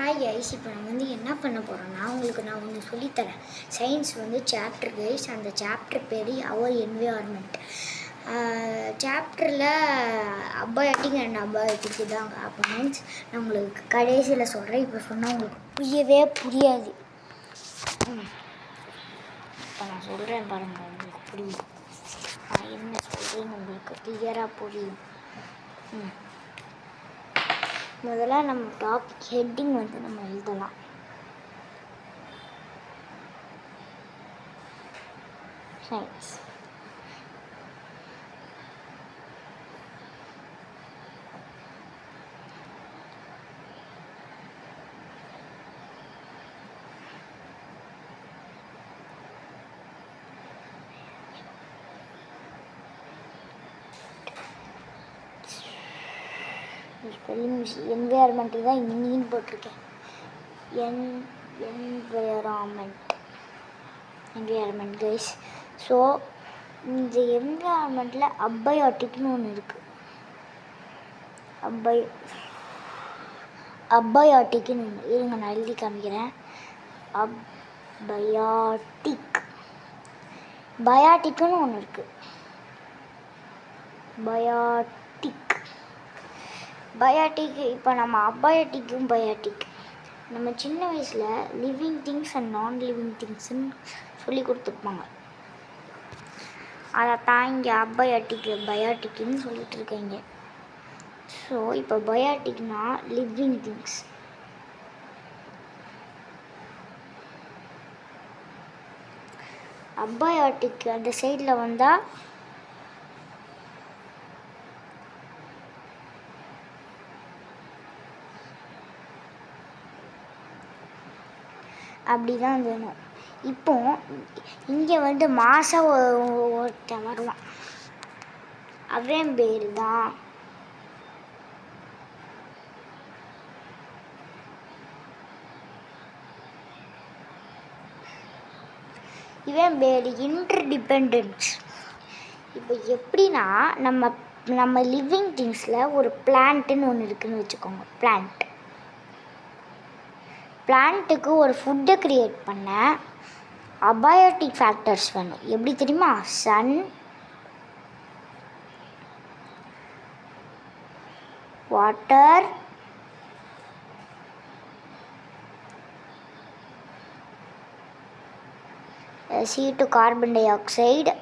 Hi guys, இப்போ நம்ம என்ன பண்ண போகிறோன்னா உங்களுக்கு நான் ஒன்று சொல்லித்தரேன். Science chapter guys. அந்த சாப்டர் பேர் அவர் என்விரான்மெண்ட். சாப்டரில் அபாயோட்டிக் அண்ட் அபாயோட்டிக்கு தான் காம்பனன்ட்ஸ். நான் உங்களுக்கு கடைசியில் சொல்கிறேன். இப்போ சொன்னால் உங்களுக்கு புரியவே புரியாது. இப்போ நான் சொல்கிறேன் பாருங்கள், உங்களுக்கு புரியும். நான் என்ன சொல்கிறேன்னு உங்களுக்கு கிளியராக புரியும். முதல்ல நம்ம டாபிக் ஹெட்டிங் நம்ம எழுதலாம். சயின்ஸ். ஸ்பெல்லிங் என்விரான்மெண்ட்டு தான் இன்னின்னு போட்டிருக்கேன். Environment guys. ஸோ இந்த என்விரான்மெண்ட்டில் அபாயோட்டிக்னு ஒன்று இருக்குது. அபாயோட்டிக்னு ஒன்று இருங்க, நான் எழுதி காமிக்கிறேன். பயாட்டிக்னு ஒன்று இருக்குது. பயாட்டிக். இப்போ நம்ம அபாயோட்டிக்கும் பயாட்டிக் நம்ம சின்ன வயசில் living things and non living திங்ஸ்ன்னு சொல்லி கொடுத்துருப்பாங்க. அதை தான் இங்கே பயாட்டிக்குன்னு சொல்லிட்டு இருக்கீங்க. ஸோ இப்போ பயாட்டிக்னா லிவிங் திங்ஸ். அபாயோட்டிக் அந்த சைடில் வந்தால் அப்படி தான் வேணும். இப்போ இங்கே மாதம் ஒருத்தன் வருவான். அவன் பேர் தான் இவன் பேர் இன்டர்டிபெண்டன்ஸ். இப்போ எப்படின்னா நம்ம லிவிங் திங்ஸில் ஒரு பிளான்ட்டுன்னு ஒன்று இருக்குதுன்னு வச்சுக்கோங்க. பிளான்ட்டுக்கு ஒரு ஃபுட்டை க்ரியேட் பண்ண அபாயோட்டிக் ஃபேக்டர்ஸ் வேணும். எப்படி தெரியுமா? Sun, water, CO2 carbon dioxide,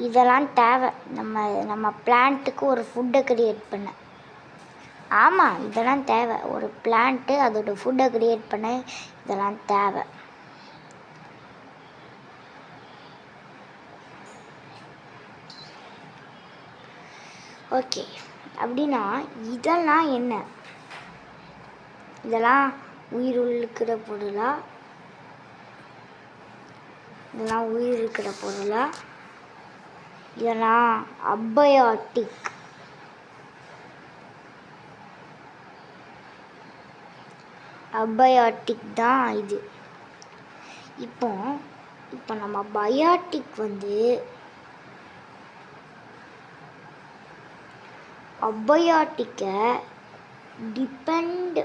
இதெல்லாம் தேவை நம்ம பிளான்ட்டுக்கு ஒரு ஃபுட்டை க்ரியேட் பண்ண. ஆமாம், இதெல்லாம் தேவை. ஒரு பிளான்ட்டு அதோட ஃபுட்டை க்ரியேட் பண்ண இதெல்லாம் தேவை. ஓகே, அப்படின்னா இதெல்லாம் என்ன? இதெல்லாம் உயிர் இருக்கிற பொருளா? இதெல்லாம் அபாயோட்டிக். தான் இது. இப்போ நம்ம பயாட்டிக் அபாயோட்டிக்கை டிபெண்ட்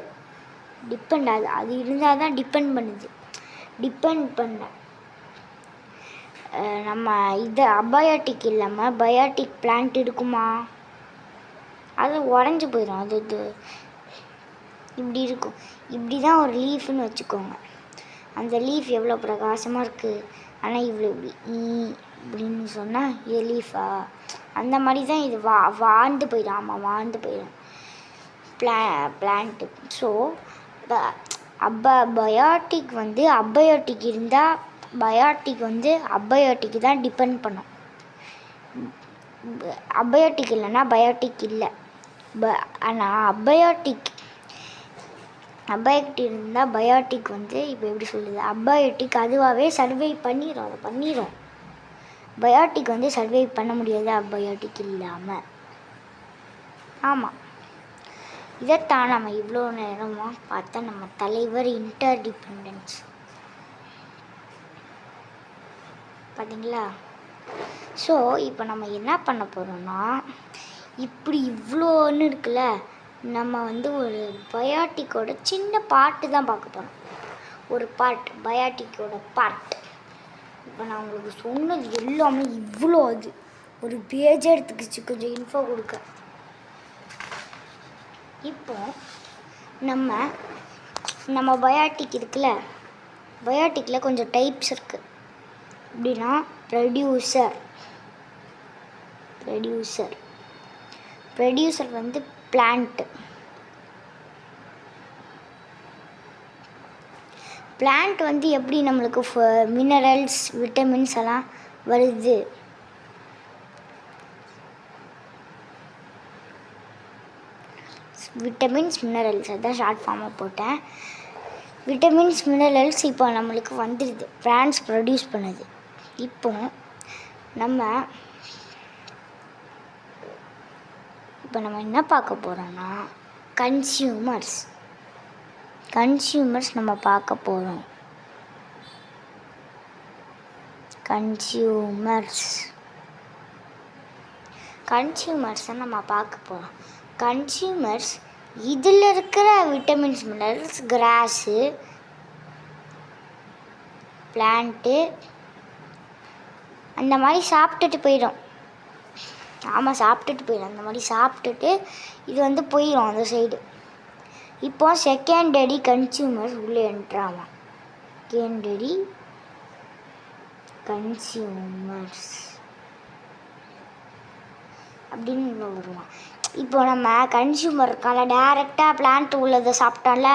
அது இருந்தால் தான் டிபெண்ட் பண்ண நம்ம இது அபாயோட்டிக் இல்லாமல் பயாட்டிக் பிளான்ட் இருக்குமா? அது உடஞ்சி போயிடும். அது இப்படி இருக்கும். இப்படி தான் ஒரு லீஃப்னு வச்சுக்கோங்க. அந்த லீஃப் எவ்வளோ பிரகாசமாக இருக்குது. ஆனால் இவ்வளோ இப்படின்னு சொன்னால் இது லீஃபா? அந்த மாதிரி தான் இது வாழ்ந்து போயிடும். ஆமாம், வாழ்ந்து போயிடும் பிளான்ட்டு. ஸோ பயாட்டிக் அபாயோட்டிக் இருந்தால் பயாட்டிக் அபாயோட்டிக் தான் டிபெண்ட் பண்ணும். அபாயோட்டிக் இல்லைன்னா பயாட்டிக் இல்லை. ஆனால் அபாயோட்டிக் இருந்தால் பயாட்டிக் இப்போ எப்படி சொல்லுது? அபாயோட்டிக் அதுவாகவே சர்வை பண்ணிடும். பயாட்டிக் சர்வை பண்ண முடியாது அபாயோட்டிக் இல்லாமல். ஆமாம், இதைத்தான் நம்ம இவ்வளோ நேரமாக பார்த்தா நம்ம தலைவர் இன்டர்டிபெண்டன்ஸ். பார்த்தீங்களா? ஸோ இப்போ நம்ம என்ன பண்ண போகிறோம்னா, இப்படி இவ்வளோன்னு இருக்குல்ல, நம்ம வந்து ஒரு பயாட்டிக்கோட சின்ன பாட்டு தான் பார்க்க போகிறோம். ஒரு பார்ட், பயாட்டிக்கோட பார்ட். இப்போ நான் உங்களுக்கு சொன்னது எல்லாமே இவ்வளோ அது ஒரு பேஜே எடுத்துக்கிச்சு கொஞ்சம் இன்ஃபோ கொடுக்க. இப்போ நம்ம பயாட்டிக் இருக்குல்ல, பயாட்டிக்கில் கொஞ்சம் டைப்ஸ் இருக்குது. எப்படின்னா ப்ரொடியூசர் வந்து பிளான்ட் வந்து எப்படி நம்மளுக்கு மினரல்ஸ் விட்டமின்ஸ் எல்லாம் வருது. விட்டமின்ஸ் மினரல்ஸ் அதான் ஷார்ட் ஃபார்மாக போட்டேன். விட்டமின்ஸ் மினரல்ஸ் இப்போ நம்மளுக்கு வந்துடுது, பிளான்ட்ஸ் ப்ரொடியூஸ் பண்ணுது. இப்போ நம்ம என்ன பார்க்க போகிறோன்னா கன்சியூமர்ஸ் நம்ம பார்க்க போகிறோம். கன்சியூமர்ஸை நம்ம பார்க்க போகிறோம். கன்சியூமர்ஸ் இதில் இருக்கிற விட்டமின்ஸ் மினரல்ஸ் கிராஸு, பிளான்ட்டு அந்த மாதிரி சாப்பிட்டுட்டு போயிடும். அந்த மாதிரி சாப்பிட்டுட்டு இது வந்து போயிடும் அந்த சைடு. இப்போ செகண்டரி கன்சியூமர்ஸ் உள்ளே என்ட்ராவான். செகண்டரி கன்சியூமர்ஸ் அப்படின்னு உள்ள வருவான். இப்போ நம்ம கன்சியூமருக்கான டைரெக்டாக பிளான்ட் உள்ளதை சாப்பிட்டோம்ல,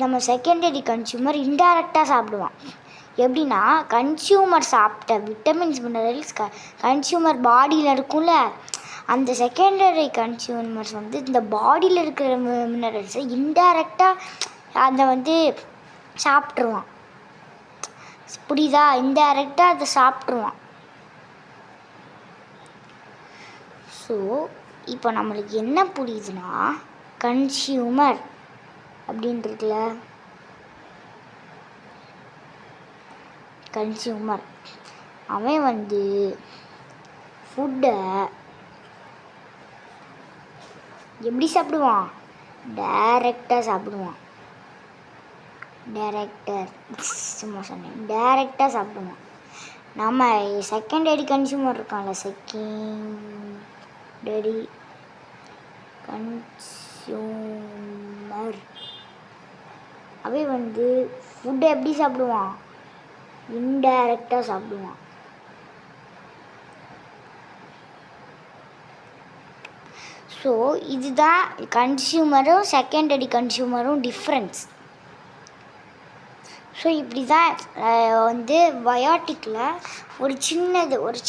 நம்ம செகண்டரி கன்சியூமர் இன்டைரக்டாக சாப்பிடுவான். எப்படின்னா கன்சியூமர் சாப்பிட்ட விட்டமின்ஸ் மினரல்ஸ் கன்சியூமர் பாடியில் இருக்கும்ல, அந்த செகண்டரி கன்சியூமர்ஸ் வந்து இந்த பாடியில் இருக்கிற மினரல்ஸை இன்டைரக்டாக அதை வந்து சாப்பிட்ருவான். புரியுதா? இன்டைரக்டாக அதை சாப்பிட்ருவான். ஸோ இப்போ நம்மளுக்கு என்ன புரியுதுன்னா, கன்சியூமர் அப்படின்றதுல கன்சியூமர் அவன் வந்து ஃபுட்டை எப்படி சாப்பிடுவான்? டைரெக்டாக சாப்பிடுவான். டைரெக்டாக சாப்பிடுவான். நம்ம செகண்டரி கன்சியூமர் இருக்கான்ல, செகண்டரி கன்சியூமர் அவன் வந்து ஃபுட்டை எப்படி சாப்பிடுவான்? இன்டைரக்டாக சாப்பிடுவான். ஸோ இதுதான் கன்சியூமரும் செகண்டரி கன்சியூமரும் டிஃப்ரென்ஸ். ஸோ இப்படி தான் வந்து பயாட்டிக்கில் ஒரு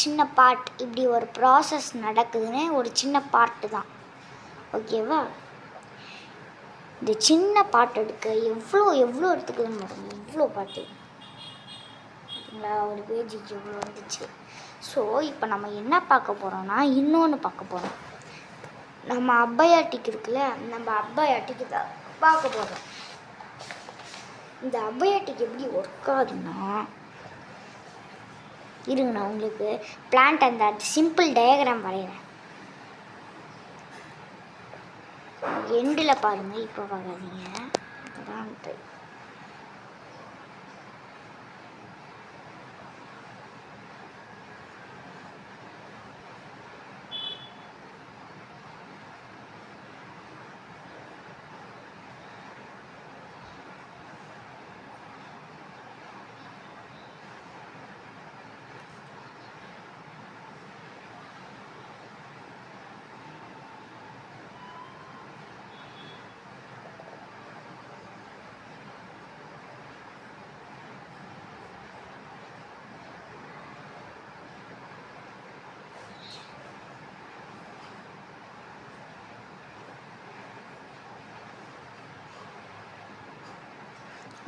சின்ன பார்ட், இப்படி ஒரு ப்ராசஸ் நடக்குதுன்னு ஒரு சின்ன பார்ட்டு தான். ஓகேவா? இந்த சின்ன பாட்டு எடுக்க எவ்வளோ எடுத்துக்குதுன்னு பாருங்க. இவ்வளோ பாட்டு ஒரு பேஜுக்கு எவ்வளோ வந்துச்சு. ஸோ இப்போ நம்ம என்ன பார்க்க போகிறோம்னா, இன்னொன்று பார்க்க போகிறோம். நம்ம அப்பயாட்டிக் இருக்குல்ல, நம்ம அப்பயாட்டிக்கு தான் பார்க்க போகிறோம். இந்த அப்பயாட்டிக் எப்படி ஒர்க் ஆகுதுன்னா, இருங்க நான் உங்களுக்கு பிளான்ட் அந்த சிம்பிள் டயக்ராம் வரைகிறேன். எண்டில் பாருங்கள், இப்போ பார்க்காதீங்க. அதான்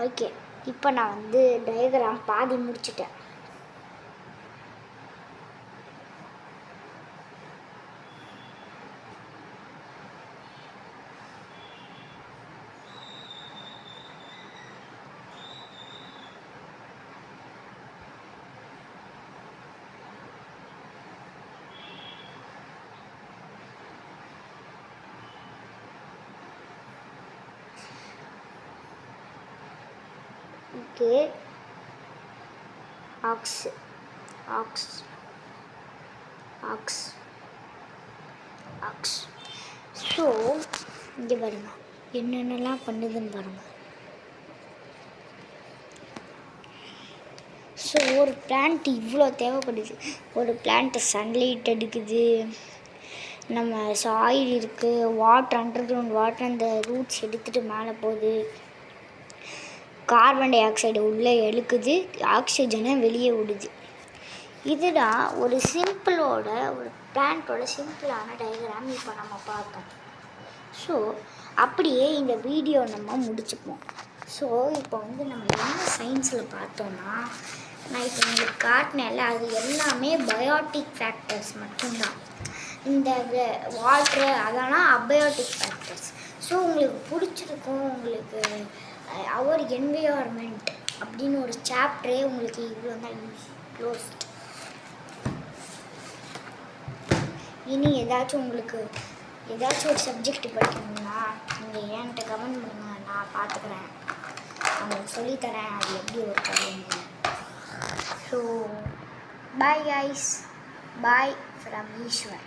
ஓகே. இப்போ நான் வந்து டயக்ராம் பாதி முடிச்சிட்டேன். கே ஆக்ஸ் ஆக்ஸ் ஆக்ஸ் ஆக்ஸ். ஸோ இங்கே பாருங்க என்னென்னலாம் பண்ணுதுன்னு பாருங்கள். ஸோ ஒரு பிளான்ட் இவ்வளோ தேவைப்படுது. ஒரு பிளான்ட்டு சன்லைட் எடுக்குது, நம்ம சாயில் இருக்குது, வாட்டர் அண்டர் கிரவுண்ட் வாட்டர் அந்த ரூட்ஸ் எடுத்துகிட்டு மேலே போகுது, கார்பன் டை ஆக்சைடு உள்ளே இழுக்குது, ஆக்சிஜனை வெளியே விடுது. இதுதான் ஒரு சிம்பிளோட ஒரு பிளான்ட்டோட சிம்பிளான டயக்ராம் இப்போ நம்ம பார்த்தோம். ஸோ அப்படியே இந்த வீடியோ நம்ம முடிச்சுப்போம். ஸோ இப்போ வந்து நம்ம என்ன சயின்ஸில் பார்த்தோன்னா, நான் இப்போ உங்களுக்கு காட்டினேன்ல, அது எல்லாமே பயோட்டிக் ஃபேக்டர்ஸ் மட்டும்தான். இந்த வாட்ரு அதெல்லாம் அபயோட்டிக் ஃபேக்டர்ஸ். ஸோ உங்களுக்கு பிடிச்சிருக்கும். உங்களுக்கு அவர் என்விரான்மெண்ட் அப்படின்னு ஒரு சாப்டரே உங்களுக்கு இவ்வளோ தான் க்ளோஸ்ட். இனி உங்களுக்கு ஏதாச்சும் ஒரு சப்ஜெக்ட் படிக்கணும்னா நீங்கள் என்கிட்ட கமெண்ட் பண்ணுங்கள், நான் பார்த்துக்கிறேன், உங்களுக்கு சொல்லித்தரேன் அது எப்படி ஒரு கதைன்னு. So bye guys, bye from Ishwar.